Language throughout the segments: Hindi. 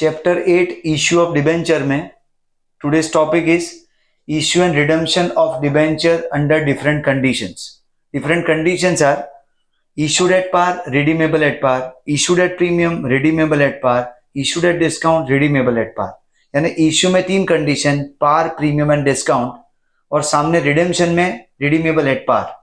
चैप्टर 8 इश्यू ऑफ डिबेंचर में today's topic is issue and redemption of debenture under different conditions. Different conditions are issued at par, redeemable at par, issued at premium, redeemable at par, issued at discount, redeemable at par. यानी इश्यू में तीन condition, par, premium and discount, और सामने रिडेम्पशन में redeemable at par.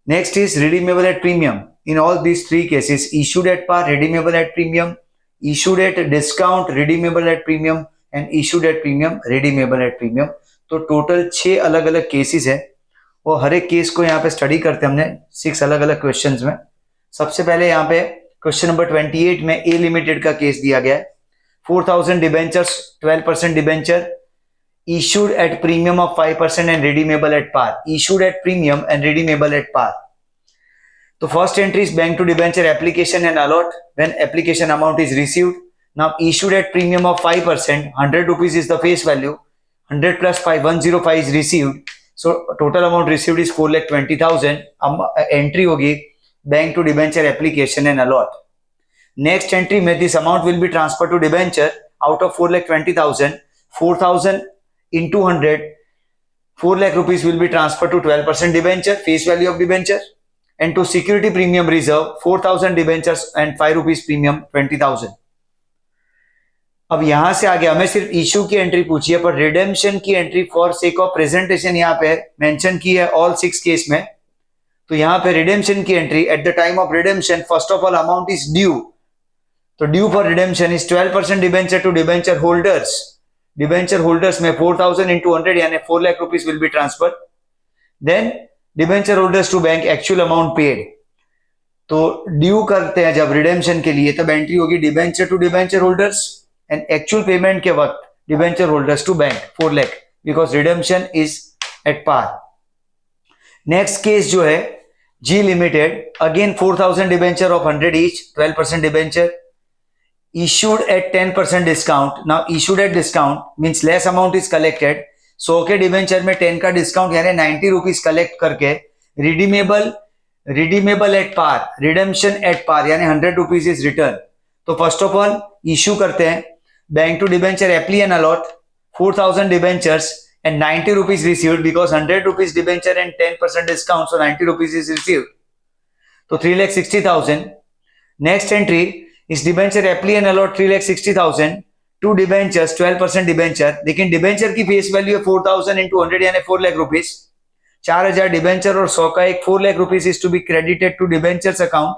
Next is redeemable at premium. In all these three cases, issued at par, redeemable at premium, issued at discount, redeemable at premium, and issued at premium, redeemable at premium. तो टोटल 6 अलग अलग केसेस है और हर एक केस को यहाँ पे स्टडी करते हैं हमने 6 अलग अलग क्वेश्चंस में. सबसे पहले यहाँ पे क्वेश्चन नंबर 28 में ए लिमिटेड का केस दिया गया है. 4000 debentures, 12% debenture issued at premium of 5% and redeemable at par. Issued at premium and redeemable at par. So first entry is bank to debenture application and allot when application amount is received. Now issued at premium of 5%, 100 rupees is the face value. 100 plus 5, 105 is received. So total amount received is 4,20,000. Entry होगी bank to debenture application and allot. Next entry में this amount will be transferred to debenture out of 4,20,000. 4,000 into 100, 4 lakh rupees will be transferred to 12% debenture, face value of debenture, and to security premium reserve 4,000 debentures and 5 rupees premium 20,000. अब यहां से आगे हमें सिर्फ इश्यू की एंट्री पूछी है, पर रिडेम्पशन की entry for sake of presentation यहाँ पे मेंशन की है ऑल 6 केस में. तो यहाँ पे रिडेम्पशन की entry at the time of redemption first of all amount is due. तो due for redemption is 12% debenture to debenture holders. Debenture holders में 4,000 into 100 यानी 4 lakh rupees will be transfer. Then debenture holders to bank actual amount paid. तो ड्यू करते हैं जब रिडेम्पशन के लिए तब एंट्री होगी debenture to debenture holders and actual payment के वक्त debenture holders to bank 4 lakh because redemption is at par. Next case जो है G limited, again 4,000 debenture of 100 each, 12% debenture issued at 10% discount. Now issued at discount means less amount is collected. 100 के डिबेंचर में 10 का डिस्काउंट यानी 90 रुपीज कलेक्ट करके redeemable at par, redemption at par यानी 100 रुपीज इज रिटर्न. तो फर्स्ट ऑफ ऑल इश्यू करते हैं bank to debenture appli and allot 4,000 debentures and 90 rupees received because 100 rupees debenture and 10% discount, so 90 rupees is received. तो 3,60,000. नेक्स्ट एंट्री इस debenture appli and allot 3,60,000 to debentures 12% debenture. लेकिन डिबेंचर की फेस वैल्यू है 4,000 into 100 यानी 4 लाख रुपीस. 4,000 डिबेंचर और 100 का एक 4 lakh rupees is to be credited to debentures account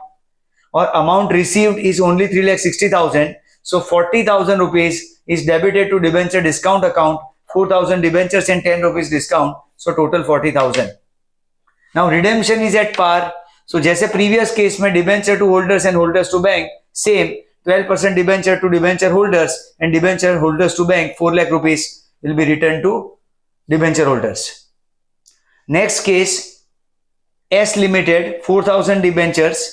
और amount received is only 3,60,000. So 40,000 rupees is debited to debenture discount account. 4,000 debentures and 10 rupees discount, so total 40,000. Now redemption is at par. So जैसे प्रीवियस केस में debenture to holders and holders to bank, same 12% debenture to debenture holders and debenture holders to bank 4 lakh rupees will be returned to debenture holders. Next case S Limited, 4,000 debentures,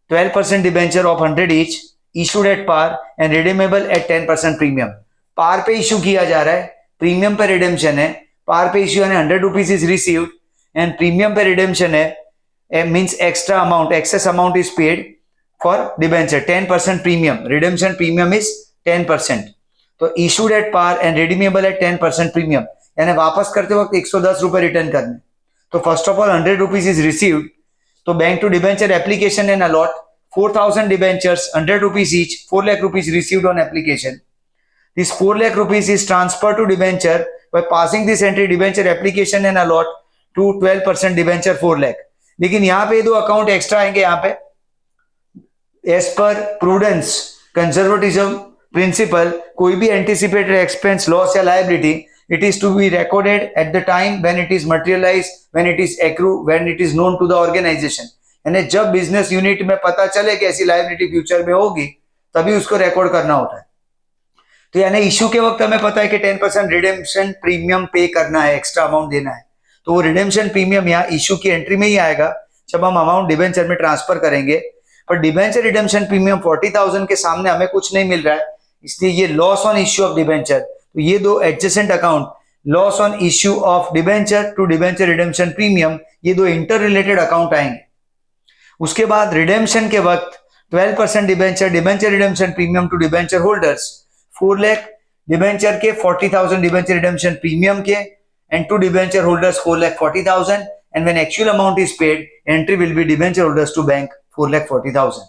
12% debenture of 100 each, issued at par and redeemable at 10% premium. पार पे इश्यू किया जा रहा है, प्रीमियम पे रिडेम्पशन है. पार पे इश्यू यानी 100 rupees is received and premium पे रिडेम्पशन है, means extra amount, excess amount is paid for debenture 10% premium. Redemption premium is 10%. तो issued at par and redeemable at 10% premium यानी वापस करते वक्त 110 रुपए रिटर्न करने. तो first of all 100 rupees is received. तो bank to debenture application and allot 4,000 debentures 100 rupees each, 4 lakh rupees received on application. This 4 lakh rupees is transferred to debenture by passing this entry debenture application and allot to 12% debenture 4 lakh. लेकिन यहाँ पे 2 अकाउंट एक्स्ट्रा आएंगे. यहाँ पे as per prudence conservatism principle कोई भी एंटिसिपेटेड एक्सपेंस, लॉस या liability, it is to be recorded at the time when it is materialise, when it is accrue, when it is known to the organisation. यानी जब बिजनेस यूनिट में पता चले कि ऐसी लायबिलिटी फ्यूचर में होगी तभी उसको रिकॉर्ड करना होता है. तो यानी इश्यू के वक्त हमें पता है कि 10% रिडेम्पशन प्रीमियम पे करना है, एक्स्ट्रा अमाउंट देना है. तो वो रिडेम्पशन प्रीमियम यहाँ इश्यू की एंट्री में ही आएगा जब हम अमाउंट डिबेंचर में ट्रांसफर करेंगे. पर डिबेंचर रिडेम्पशन प्रीमियम 40,000 के सामने हमें कुछ नहीं मिल रहा है, इसलिए ये loss on issue of debenture. तो ये 2 adjacent account, loss on issue of debenture to debenture redemption premium, ये 2 इंटर रिलेटेड अकाउंट आएंगे. उसके बाद रिडेम्पशन के वक्त 12% debenture, debenture redemption premium to debenture holders, 4 lakh debenture के 40,000 डिबेंचर रिडेम्पशन प्रीमियम के and to debenture holders 4,40,000 and when actual amount is paid entry will be debenture holders to bank 4,40,000.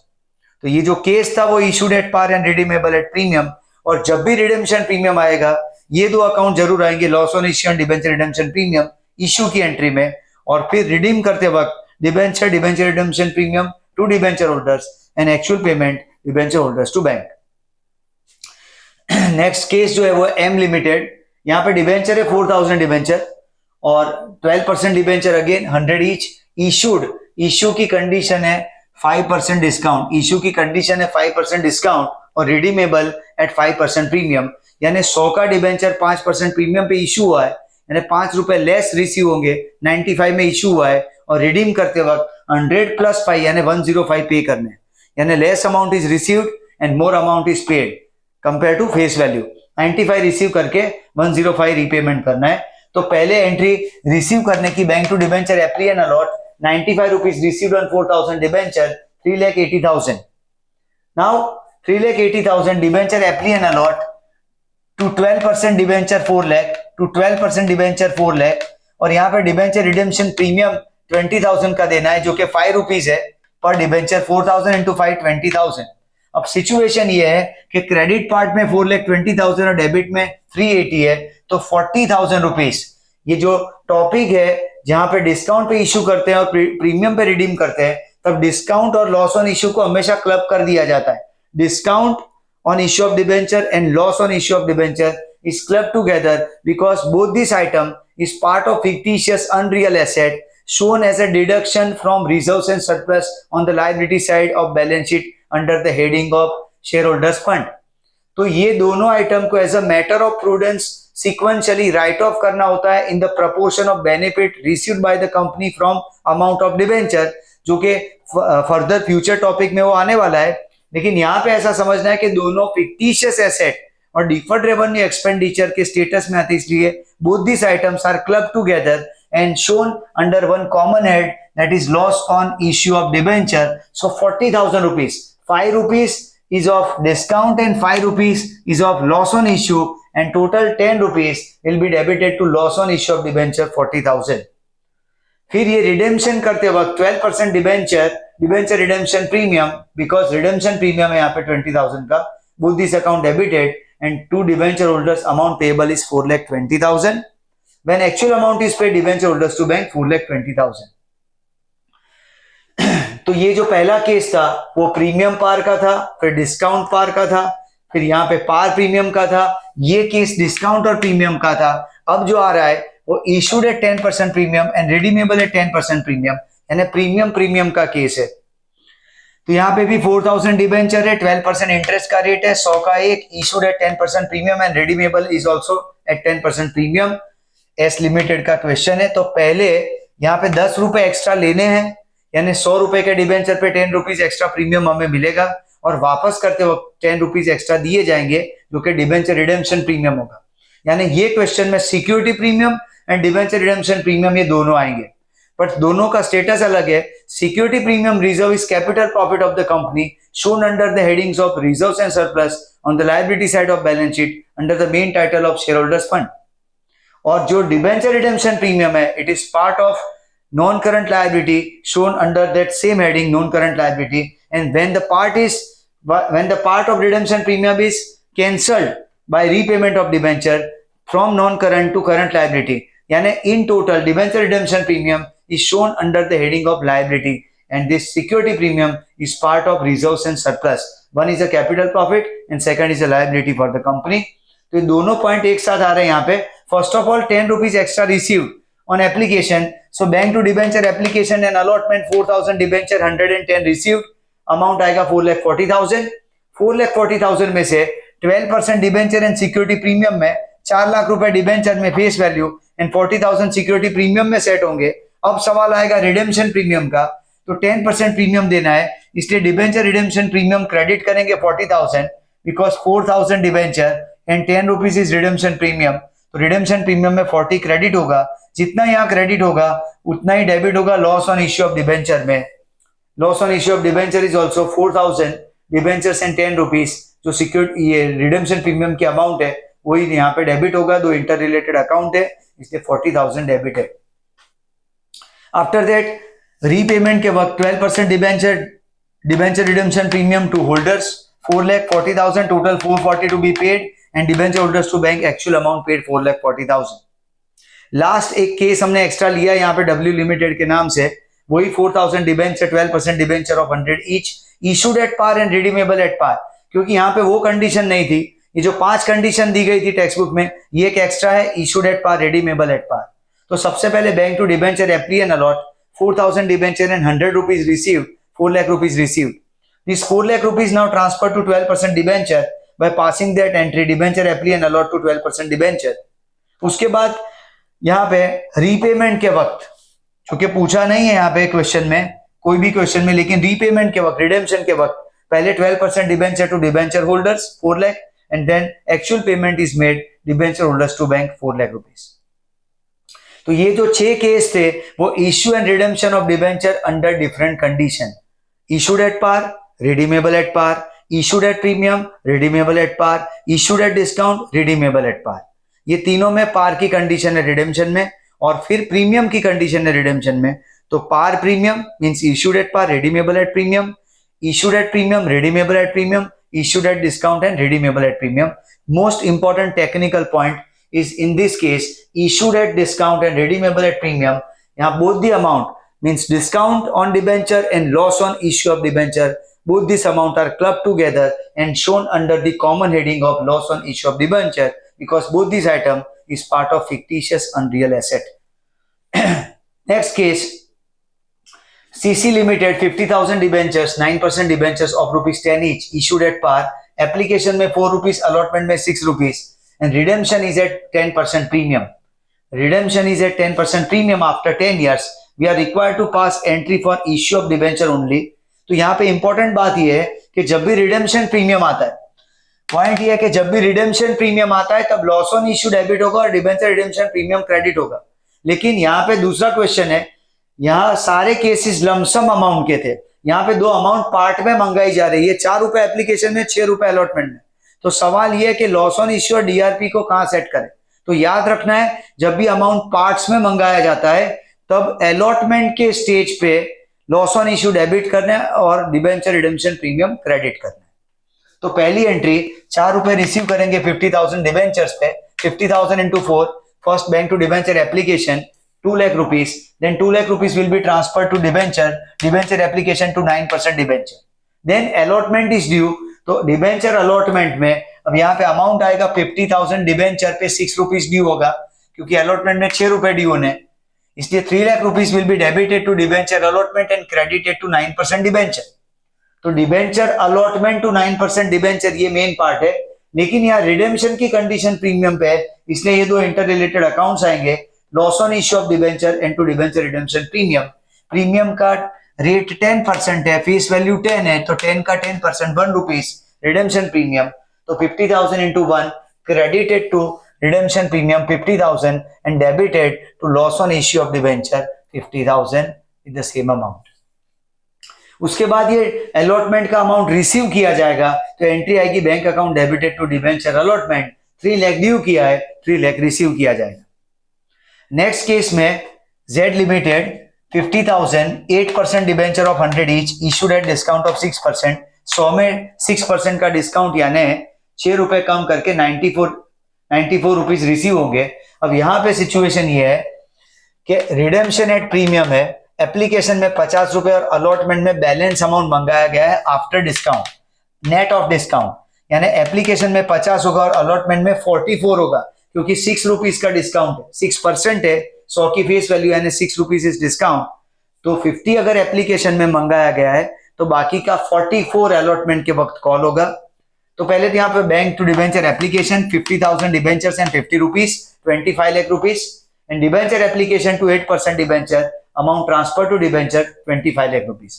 तो ये जो केस था वो issued at par and redeemable at premium, और जब भी रिडेम्पशन प्रीमियम आएगा ये दो अकाउंट जरूर आएंगे, loss on issue and debenture redemption premium issue की एंट्री में, और फिर रिडीम करते वक्त debenture redemption premium to debenture holders and actual payment debenture holders to bank. Next case जो है वो एम लिमिटेड. यहाँ पे डिबेंचर है 4,000 डिबेंचर और 12% डिबेंचर अगेन 100 ईच. इशू की कंडीशन है 5% डिस्काउंट. इशू की कंडीशन है 5% डिस्काउंट और रिडीमेबल एट 5% प्रीमियम. यानी 100 का डिबेंचर 5% प्रीमियम पे इशू हुआ है, यानी 5 रुपए लेस रिसीव होंगे. 95 में इशू हुआ है और रिडीम करते वक्त 100 प्लस 5 यानी 105 पे करने, यानी less amount is received and more amount is paid compare to face value. 95 receive करके 105 रीपेमेंट करना है. तो पहले एंट्री रिसीव करने की bank to debenture appli and allot 95 rupees received on 4,000 debenture 3,80,000. Now 3,80,000 debenture appli and allot to 12% debenture 4 lakh to 12% debenture 4 lakh, और यहाँ पे डिबेंचर रिडेम्पशन प्रीमियम 20,000 का देना है जो कि 5 रुपीज है पर डिबेंचर. 4,000 इंटू 5 20,000. अब सिचुएशन ये है कि क्रेडिट पार्ट में 4,20,000 और डेबिट में 380 है, तो 40,000 रुपीज. ये जो टॉपिक है जहां पे डिस्काउंट पे इशू करते हैं और प्रीमियम पे रिडीम करते हैं, तब डिस्काउंट और लॉस ऑन इशू को हमेशा क्लब कर दिया जाता है. Discount on issue of debenture and loss on issue of debenture is clubbed together because both this item is part of fictitious unreal asset shown as a deduction from reserves and surplus on the liability side of balance sheet under the heading of shareholders fund. तो ये दोनों आइटम को as a matter of prudence sequentially write off करना होता है in the proportion of benefit received by the company from amount of debenture, जो कि फर्दर फ्यूचर टॉपिक में वो आने वाला है. लेकिन यहाँ पे ऐसा समझना है कि दोनों फिक्टिशियस एसेट और डिफर्ड रेवेन्यू एक्सपेंडिचर के स्टेटस में आते, इसलिए both this items are club together and shown under one common head, that is loss on issue of debenture. So 40,000 rupees, 5 rupees is of discount and 5 rupees is of loss on issue, and total 10 rupees will be debited to loss on issue of debenture 40,000. फिर ये रिडेम्पशन करते वक्त 12% debenture redemption premium, because redemption premium है यहाँ पे 20,000 का, both this account debited and to debenture holders amount payable is 4,20,000. When actual amount is paid debenture holders to bank 4,20,000. तो ये जो पहला केस था वो प्रीमियम पार का था, फिर डिस्काउंट पार का था, फिर यहाँ पे पार प्रीमियम का था. ये केस डिस्काउंट और प्रीमियम का था. अब जो आ रहा है वो issued eight 10% premium and redeemable eight 10% premium, यानी प्रीमियम का केस है. तो यहाँ पे भी 4,000 डिबेंचर है, 12% इंटरेस्ट का रेट है, 100 का एक, issued at 10% premium and redeemable is also eight 10% premium. S limited का क्वेश्चन है. तो पहले यहाँ पे 10 रुपए एक्स्ट्रा लेने हैं, यानी 100 रुपए के डिबेंचर पे 10 रुपीज एक्स्ट्रा प्रीमियम हमें मिलेगा, और वापस करते वक्त 10 रुपीज एक्स्ट्रा दिए जाएंगे जो कि डिबेंचर रिडेम्पशन प्रीमियम होगा. यानी ये क्वेश्चन में security premium and debenture redemption premium ये दोनों आएंगे, बट दोनों का स्टेटस अलग है. Security premium reserve is capital profit of the company shown under the headings of reserves and surplus on the liability side of balance sheet under the main title of share holders fund. और जो डिबेंचर रिडेम्पशन प्रीमियम है, it is part of non current liability shown under that same heading non current liability, and when the part of redemption premium is cancelled by repayment of debenture from non current to current liability, यानी in total debenture redemption premium is shown under the heading of liability, and this security premium is part of reserves and surplus. One is a capital profit and second is a liability for the company. तो ये दोनों पॉइंट एक साथ आ रहे हैं यहाँ पे. First of all 10 rupees extra received on application, so bank to debenture application and allotment 4,000 debenture 110 received, amount आएगा 4,40,000. 4,40,000 में से 12% डिबेंचर एंड सिक्योरिटी प्रीमियम में 4 लाख रुपए डिबेंचर में face value and 40,000 security premium में सेट होंगे. अब सवाल आएगा रिडेम्पशन प्रीमियम का, तो 10% प्रीमियम देना है, इसलिए डिबेंचर रिडेम्पशन प्रीमियम क्रेडिट करेंगे 40,000 because 4,000 debenture and 10 rupees is redemption premium. तो रिडेम्पशन प्रीमियम में 40 क्रेडिट होगा, जितना यहाँ क्रेडिट होगा उतना ही डेबिट होगा loss on issue of debenture में. Loss on issue of debenture is also 4,000 debentures and 10 rupees जो सिक्योर्ड ये रिडेम्पशन प्रीमियम की अमाउंट है वही यहाँ पे डेबिट होगा, दो इंटर रिलेटेड अकाउंट है इसलिए 40,000 डेबिट है। आफ्टर दैट रीपेमेंट के वक्त 12% debenture redemption premium to holders 4,40,000, total 440 to be paid and debenture holders to bank actual amount paid 4,40,000। Last एक केस हमने एक्स्ट्रा लिया यहाँ पे डब्ल्यू लिमिटेड के नाम से, वही 4,000 debenture 12% debenture of 100 each issued at par and redeemable at par, क्योंकि यहाँ पे वो कंडीशन नहीं थी, ये जो 5 कंडीशन दी गई थी टेक्स्ट बुक में ये एक एक्स्ट्रा है, issued at par redeemable at par. तो सबसे पहले bank to debenture appli and allot 4,000 debenture and 100 rupees received, 4 lakh rupees received. This 4 lakh rupees now transferred to 12% debenture by passing that entry debenture apply and allot to 12% debenture। उसके बाद यहाँ पे रीपेमेंट के वक्त, चूंकि पूछा नहीं है यहाँ पे क्वेश्चन में, कोई भी क्वेश्चन में, लेकिन रीपेमेंट के वक्त रिडेम्पशन के वक्त पहले 12% debenture to debenture holders 4 lakh and then actual payment is made debenture holders to bank 4 lakh rupees. तो ये जो 6 केस थे वो issue and redemption of debenture under different condition, issued at par, redeemable at par, issued at premium, redeemable at par, issued at discount, redeemable at par। ये तीनों में पार की कंडीशन है रिडेम्पशन में और फिर प्रीमियम की कंडीशन है रिडेम्पशन में। तो par premium means issued at par, redeemable at premium, issued at premium, redeemable at premium, issued at discount and redeemable at premium। Most important technical point is in this case issued at discount and redeemable at premium, यहाँ both the amount means discount on debenture and loss on issue of debenture, both this amount are clubbed together and shown under the common heading of loss on issue of debenture because both these item is part of fictitious unreal asset। Next case, CC Limited 50,000 debentures 9% debentures of rupees 10 each issued at par, application में 4 rupees, allotment में 6 rupees and redemption is at 10% premium। Redemption is at 10% premium after 10 years। We are required to pass entry for issue of debenture only। तो यहाँ पे इंपॉर्टेंट बात यह है कि जब भी रिडेम्पशन प्रीमियम आता है, पॉइंट ये है कि जब भी रिडेम्पशन प्रीमियम आता है तब लॉस ऑन इश्यू डेबिट होगा और डिबेंचर रिडेम्पशन प्रीमियम क्रेडिट होगा। लेकिन यहाँ पे दूसरा क्वेश्चन है, यहाँ सारे केसेस लमसम अमाउंट के थे, यहाँ पे 2 अमाउंट पार्ट में मंगाई जा रही है, 4 रुपए एप्लीकेशन में, 6 रुपए अलॉटमेंट में। तो सवाल ये है कि लॉस ऑन इश्यू और डीआरपी को कहाँ सेट करें। तो याद रखना है जब भी अमाउंट पार्ट्स में मंगाया जाता है तब अलॉटमेंट के स्टेज पे लॉस ऑन इश्यू डेबिट करना है और डिबेंचर रिडेम्पशन प्रीमियम क्रेडिट करना है। तो पहली एंट्री 4 रुपए रिसीव करेंगे 50,000 डिबेंचर्स पे, 50,000 into 4, first bank to debenture application 2 lakh rupees, then 2 lakh rupees will be transfer to debenture application to 9% debenture, then allotment is due. तो डिबेंचर अलॉटमेंट में अब यहाँ पे अमाउंट आएगा 50,000 डिबेंचर पे 6 रुपीज ड्यू होगा, क्योंकि अलॉटमेंट में 6 रुपए ड्यू होने, इसलिए 3 lakh rupees will be debited to debenture allotment and credited to 9% debenture. तो डिबेंचर अलॉटमेंट टू 9% डिबेंचर ये मेन पार्ट है, लेकिन यहाँ रिडेम्पशन की कंडीशन प्रीमियम पे है, इसलिए ये 2 इंटर रिलेटेड अकाउंट्स आएंगे, loss on issue of debenture and to debenture redemption premium. Premium का रेट 10% है, फेस वैल्यू 10 है, तो 10 का 10% 1 रुपीज रिडेम्पशन प्रीमियम। तो 50,000 into 1 credited to redemption premium 50,000 and debited to loss on issue of debenture 50,000 in the same amount। उसके बाद ये अलॉटमेंट का अमाउंट रिसीव किया जाएगा, तो एंट्री आएगी bank account debited to debenture allotment, 3 lakh due किया है, 3 लाख रिसीव किया जाएगा। नेक्स्ट केस में Z limited 50,000 8% debenture of 100 each issued at discount of 6%, 100 में 6% का डिस्काउंट यानी 6 रुपए कम करके 94 रुपीज रिसीव होंगे। अब यहाँ पे सिचुएशन ये है कि रिडेम्पशन एट प्रीमियम है, एप्लीकेशन में 50 रुपए और अलॉटमेंट में बैलेंस अमाउंट मंगाया गया है after discount, net of discount, यानी एप्लीकेशन में 50 होगा और अलॉटमेंट में 44 होगा, क्योंकि 6 रुपीज का डिस्काउंट है, 6% है, 100 की फेस वैल्यू यानी 6 रुपीज इज डिस्काउंट। तो 50 अगर एप्लीकेशन में मंगाया गया है तो बाकी का 44 अलॉटमेंट के वक्त कॉल होगा। तो पहले तो यहाँ पे bank to debenture application 50,000 debentures and 50 rupees 25 lakh rupees and debenture application to 8% debenture amount transfer to debenture 25 lakh rupees.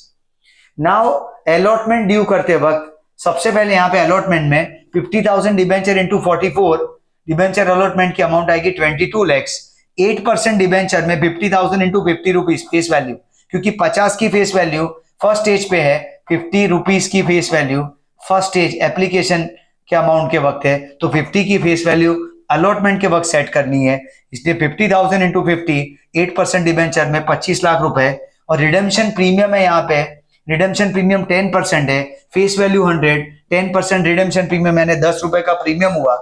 Now allotment due करते वक्त सबसे पहले यहाँ पे अलॉटमेंट में 50,000 डिबेंचर इंटू 44 डिबेंचर अलॉटमेंट की अमाउंट आएगी 22 लैक्स, 8% डिबेंचर में 50,000 इंटू 50 रुपीज फेस वैल्यू, क्योंकि 50 की फेस वैल्यू फर्स्ट स्टेज पे है, 50 रुपीज की face value first stage application के अमाउंट के वक्त है, तो 50 की फेस वैल्यू अलॉटमेंट के वक्त सेट करनी है, इसलिए 50,000 इंटू 50, 8% डिबेंचर में 25 लाख रुपए, और रिडेम्पशन प्रीमियम है यहाँ पे, रिडेम्पशन प्रीमियम 10% है, फेस वैल्यू 100, 10% रिडेम्पशन प्रीमियम यानी 10 रुपए का प्रीमियम हुआ,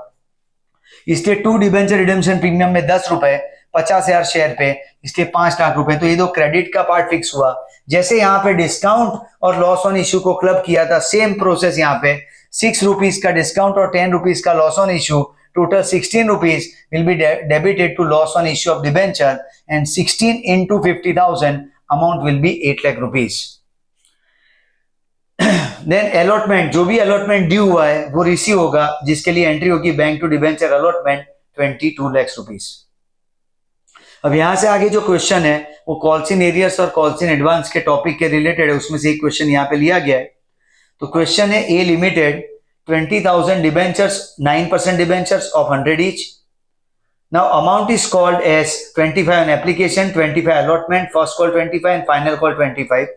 इसलिए 2 डिबेंचर रिडेम्पशन प्रीमियम में 10 रुपए, 50,000 शेयर पे, इसलिए 5 लाख रुपए। तो ये दो क्रेडिट का पार्ट फिक्स हुआ। जैसे यहाँ पे डिस्काउंट और लॉस ऑन इश्यू को क्लब किया था, सेम प्रोसेस यहाँ पे 6 रुपीज का डिस्काउंट और 10 रुपीज का loss on issue, total 16 rupees will be debited to loss on issue of debenture, and 16 into 50,000 amount will be 8 lakh rupees. Then allotment, जो भी allotment ड्यू हुआ है वो रिसीव होगा, जिसके लिए एंट्री होगी bank to debenture allotment 22 lakhs rupees. अब यहां से आगे जो क्वेश्चन है वो कॉल्स इन एरियर्स और कॉल्स इन एडवांस के टॉपिक के रिलेटेड है, उसमें से एक क्वेश्चन यहाँ पे लिया गया है। तो क्वेश्चन है ए limited 20,000 debentures, 9% debentures of 100 each. Now amount is called as 25 on application, 25 allotment, first call 25 and final call 25.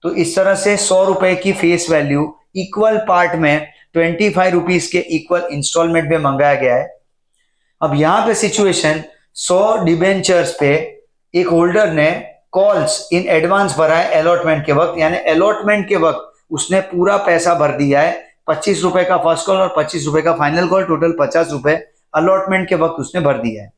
तो इस तरह से 100 रुपए की फेस वैल्यू इक्वल पार्ट में 25 रुपीज के इक्वल इंस्टॉलमेंट में मंगाया गया है। अब यहाँ पे सिचुएशन 100 डिबेंचर्स पे एक होल्डर ने कॉल्स इन एडवांस भरा है अलॉटमेंट के वक्त, यानी अलॉटमेंट के वक्त उसने पूरा पैसा भर दिया है, 25 रुपए का फर्स्ट कॉल और 25 रुपए का फाइनल कॉल, टोटल 50 रुपए अलॉटमेंट के वक्त उसने भर दिया है।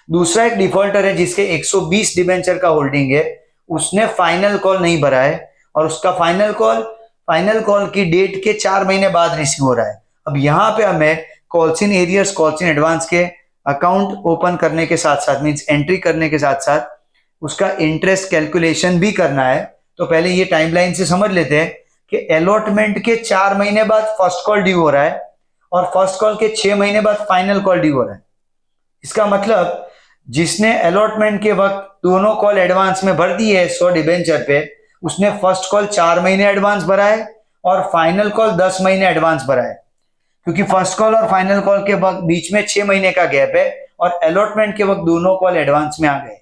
दूसरा एक डिफॉल्टर है जिसके 120 डिबेंचर का होल्डिंग है, उसने फाइनल कॉल नहीं भरा है और उसका फाइनल कॉल की डेट के 4 महीने बाद रिसीव हो रहा है। अब यहाँ पे हमें calls in arrears, calls in advance के अकाउंट ओपन करने के साथ साथ, मीन्स एंट्री करने के साथ साथ उसका इंटरेस्ट कैलकुलेशन भी करना है। तो पहले ये टाइमलाइन से समझ लेते हैं कि अलॉटमेंट के 4 महीने बाद फर्स्ट कॉल ड्यू हो रहा है और फर्स्ट कॉल के 6 महीने बाद फाइनल कॉल ड्यू हो रहा है। इसका मतलब जिसने अलॉटमेंट के वक्त दोनों कॉल एडवांस में भर दी है 100 डिबेंचर पे, उसने फर्स्ट कॉल 4 महीने एडवांस भरा है और फाइनल कॉल 10 महीने एडवांस भरा है, क्योंकि फर्स्ट कॉल और फाइनल कॉल के वक्त बीच में 6 महीने का गैप है और अलॉटमेंट के वक्त दोनों कॉल एडवांस में आ गए।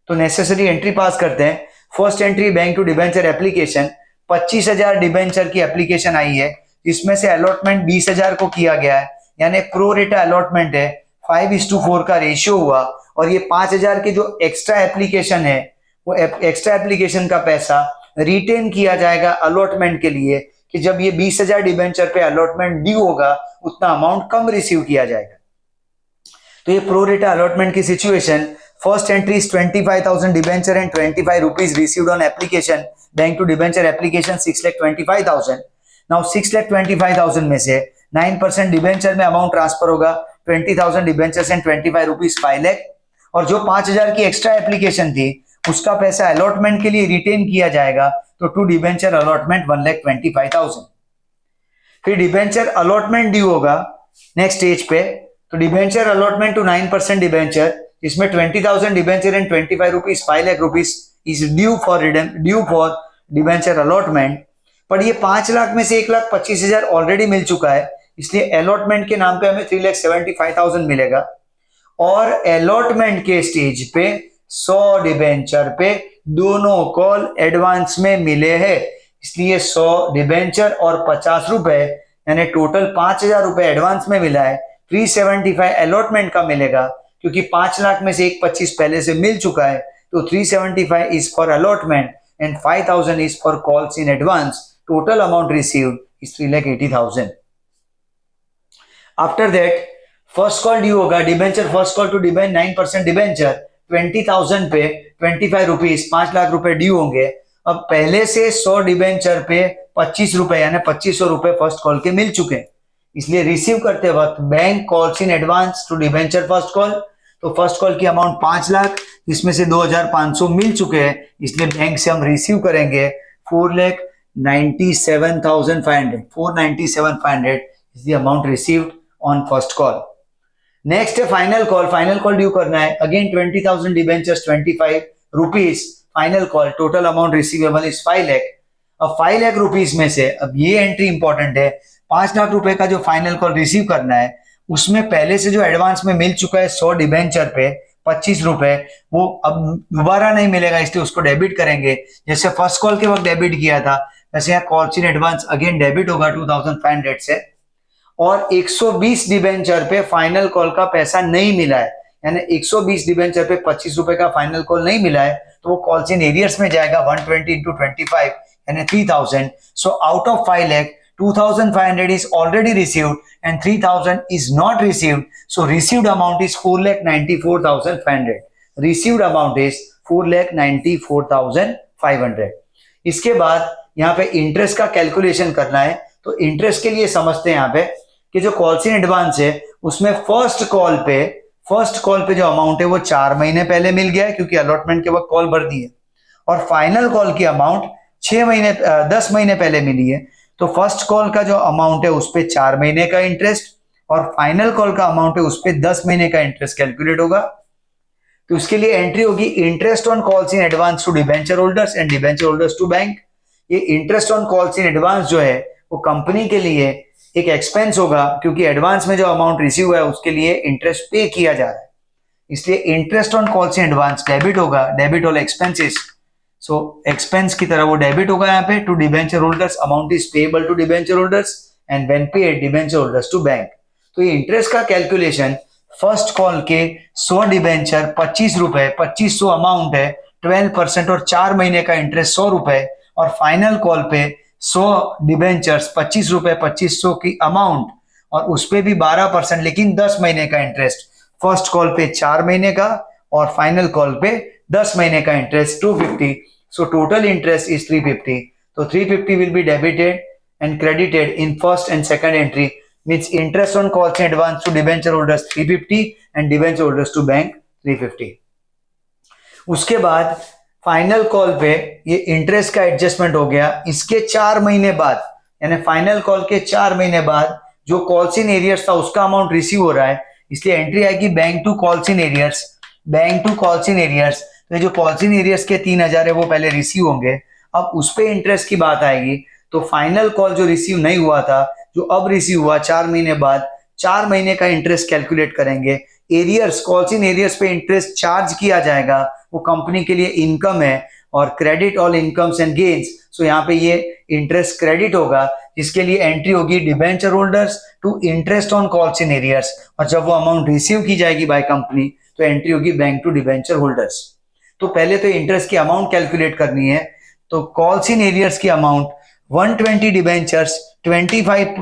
तो नेसेसरी एंट्री पास करते हैं। First entry bank to debenture application, 25,000 debenture की एप्लीकेशन आई है, जिसमें से अलॉटमेंट 20,000 को किया गया है, यानी प्रो रेटा अलॉटमेंट है, 5:4 का रेशियो हुआ, और ये 5,000 की जो एक्स्ट्रा एप्लीकेशन है वो एक्स्ट्रा एप्लीकेशन का पैसा रिटेन किया जाएगा अलॉटमेंट के लिए, कि जब ये 20,000 डिबेंचर पे अलॉटमेंट ड्यू होगा उतना अमाउंट कम रिसीव किया जाएगा। तो ये प्रो रेटा अलॉटमेंट की situation, first entry is 25,000 debenture and 25 rupees received on application, bank to debenture application 6,25,000। Now 6,25,000 में से 9% डिबेंचर में अमाउंट ट्रांसफर होगा, 20,000 डिबेंचर एंड 25 रुपीज 5 लाख, और जो 5,000 की एक्स्ट्रा एप्लीकेशन थी उसका पैसा अलॉटमेंट के लिए रिटेन किया जाएगा, तो टू डिबेंचर अलॉटमेंट 1,25,000। फिर डिबेंचर अलॉटमेंट ड्यू होगा नेक्स्ट स्टेज पे, तो डिबेंचर अलॉटमेंट टू 9% डिबेंचर, इसमें 20,000 debenture and 25 rupees 5 lakh rupees is due for debenture allotment. पर ये 5 लाख में से 1,25,000 ऑलरेडी मिल चुका है, इसलिए अलॉटमेंट के नाम पे हमें 3,75,000 मिलेगा, और अलॉटमेंट के स्टेज पे 100 डिबेंचर पे दोनों कॉल एडवांस में मिले हैं, इसलिए 100 डिबेंचर और 50 रुपए यानी टोटल 5,000 रुपए एडवांस में मिला है, 375 अलॉटमेंट का मिलेगा, क्योंकि 5 लाख में से 1,25 पहले से मिल चुका है, तो 375 is for allotment and 5,000 is for calls in advance. Total amount received is 3,80,000. After that, first call due होगा, debenture first call to debenture 9% debenture 20,000 पे 25 रुपीज 5 लाख रुपए ड्यू होंगे। अब पहले से 100 डिबेंचर पे 25 रुपए यानी 2,500 रुपए फर्स्ट कॉल के मिल चुके हैं, इसलिए रिसीव करते वक्त bank calls in advance to debenture first call, तो फर्स्ट कॉल की अमाउंट 5 लाख, इसमें से 2,500 मिल चुके हैं, इसलिए बैंक से हम रिसीव करेंगे 4,97,500, 497,500 is the amount received on first call. Next है final call, final call due करना है, again 20,000 debentures 25 rupees final call, total amount receivable is 5 lakh. अब 5 लाख रुपीज में से, अब ये एंट्री इंपॉर्टेंट है, 5 लाख रुपए का जो फाइनल कॉल रिसीव करना है उसमें पहले से जो एडवांस में मिल चुका है 100 डिबेंचर पे 25 रुपए, वो अब दोबारा नहीं मिलेगा, इसलिए उसको डेबिट करेंगे, जैसे फर्स्ट कॉल के वक्त डेबिट किया था वैसे यहाँ calls in advance again debit होगा 2500 से, और 120 डिबेंचर पे फाइनल कॉल का पैसा नहीं मिला है, यानी 120 डिबेंचर पे 25 रुपए का फाइनल कॉल नहीं मिला है, तो वो कॉल्स इन एरियर्स में जाएगा 120 into 25 यानी 3000. So out of 5 lakh 2500 is already received and 3000 is not received, so received amount is 4,94,500. received amount is 4,94,500. इसके बाद यहाँ पे इंटरेस्ट का कैलकुलेशन करना है, तो इंटरेस्ट के लिए समझते हैं यहाँ पे कि जो कॉल्स इन एडवांस है उसमें फर्स्ट कॉल पे जो अमाउंट है वो 4 महीने पहले मिल गया है क्योंकि अलॉटमेंट के वक्त कॉल भर दी है, और फाइनल कॉल की अमाउंट 10 महीने पहले मिली है, तो फर्स्ट कॉल का जो अमाउंट है उस पे 4 महीने का इंटरेस्ट और फाइनल कॉल का अमाउंट है उस पे 10 महीने का इंटरेस्ट कैलकुलेट होगा. तो उसके लिए एंट्री होगी interest on calls in advance to debenture holders and debenture holders to bank. ये interest on calls in advance जो है वो कंपनी के लिए एक एक्सपेंस होगा क्योंकि एडवांस में जो अमाउंट रिसीव हुआ है उसके लिए इंटरेस्ट पे किया जा रहा है, इसलिए interest on calls in advance debit होगा, debit all expenses. So expense की तरह वो डेबिट होगा यहाँ पे to debenture holders, amount is payable to debenture holders and when paid debenture holders to bank. तो ये इंटरेस्ट का कैलकुलेशन फर्स्ट कॉल के 100 डिबेंचर 25 रुपए 2500 अमाउंट है, 12% और 4 महीने का इंटरेस्ट 100 रुपए, और फाइनल कॉल पे 100 डिबेंचर्स 25 रुपए 2500 की अमाउंट और उस पे भी 12% लेकिन 10 महीने का इंटरेस्ट, फर्स्ट कॉल पे 4 महीने का और फाइनल कॉल पे 10 महीने का interest 250. So total interest is 350. तो 350 will be debited and credited in first and second entry, means interest on calls in advance to debenture holders 350 and debenture holders to bank 350. उसके बाद फाइनल कॉल पे ये इंटरेस्ट का एडजस्टमेंट हो गया. इसके 4 महीने बाद यानी फाइनल कॉल के 4 महीने बाद जो कॉल्स इन एरियर्स था उसका अमाउंट रिसीव हो रहा है, इसलिए एंट्री आएगी bank to calls in arrears, bank to calls in arrears. तो जो कॉल्स इन एरियर्स के 3000 है वो पहले रिसीव होंगे, अब उस पे इंटरेस्ट की बात आएगी. तो फाइनल कॉल जो रिसीव नहीं हुआ था जो अब रिसीव हुआ 4 महीने बाद, 4 महीने का इंटरेस्ट कैलकुलेट करेंगे. एरियर्स कॉल्स इन एरियर्स पे इंटरेस्ट चार्ज किया जाएगा, वो कंपनी के लिए इनकम है, और credit all incomes and gains. So यहाँ पे ये इंटरेस्ट क्रेडिट होगा जिसके लिए एंट्री होगी debenture holders to interest on calls in arrears, और जब वो अमाउंट रिसीव की जाएगी बाय कंपनी तो एंट्री होगी बैंक टू डिबेंचर होल्डर्स. तो पहले तो इंटरेस्ट की अमाउंट कैलकुलेट करनी है. तो कॉल्स इन एरियर्स की अमाउंट 120 डिबेंचर्स 25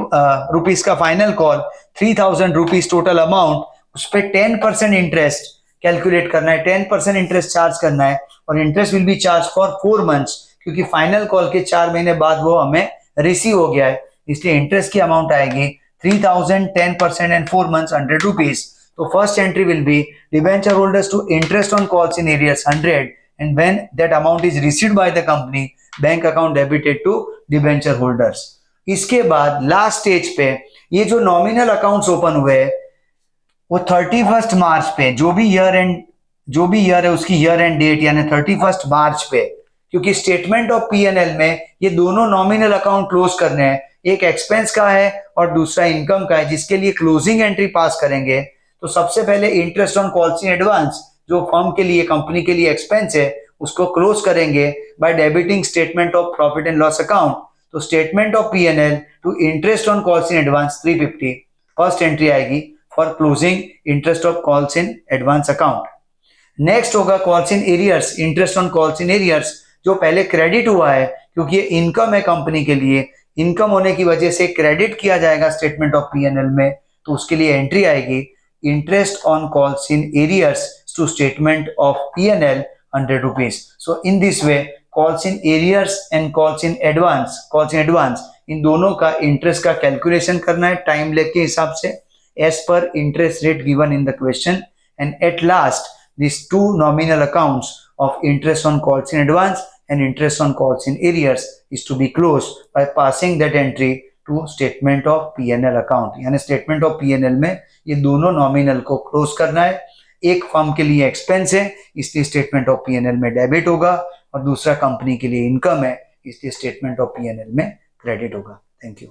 रुपीज का final call 3000 rupees total amount, उस पर 10% इंटरेस्ट कैलकुलेट करना है, 10% इंटरेस्ट चार्ज करना है, और interest will be charge for 4 months क्योंकि फाइनल कॉल के 4 महीने बाद वो हमें रिसीव हो गया है, इसलिए इंटरेस्ट की अमाउंट आएगी 3000 10% एंड 4 months 100 रुपीज. तो first entry will be debenture holders to interest on calls in arrears 100 and when that amount is received by the company bank account debited to debenture holders. इसके बाद लास्ट स्टेज पे ये जो नॉमिनल अकाउंट्स ओपन हुए वो 31 मार्च पे जो भी ईयर है उसकी ईयर एंड डेट यानी 31 मार्च पे, क्योंकि स्टेटमेंट ऑफ P&L में ये दोनों नॉमिनल अकाउंट क्लोज करने हैं, एक एक्सपेंस का है और दूसरा इनकम का है, जिसके लिए क्लोजिंग एंट्री पास करेंगे. तो सबसे पहले interest on calls in advance जो फर्म के लिए कंपनी के लिए एक्सपेंस है उसको क्लोज करेंगे by debiting statement of profit and loss account. तो statement of P&L to interest on calls in advance 350 first entry आएगी for closing interest of calls in advance account. Next होगा calls in arrears, interest on calls in arrears जो पहले क्रेडिट हुआ है क्योंकि ये इनकम है कंपनी के लिए, इनकम होने की वजह से क्रेडिट किया जाएगा स्टेटमेंट ऑफ P&L में, तो उसके लिए एंट्री आएगी interest on calls in arrears to statement of P&L 100 rupees. So in this way calls in arrears and calls in advance इन दोनों का इंटरेस्ट का कैलकुलेशन करना है टाइम लेग के हिसाब से as per interest rate given in the question, and at last these two nominal accounts of interest on calls in advance and interest on calls in arrears is to be closed by passing that entry to statement of P&L account. यानी statement of P&L में ये दोनों nominal को close करना है. एक फर्म के लिए एक्सपेंस है इसलिए स्टेटमेंट ऑफ P&L में डेबिट होगा, और दूसरा कंपनी के लिए इनकम है इसलिए स्टेटमेंट ऑफ P&L में क्रेडिट होगा. Thank you.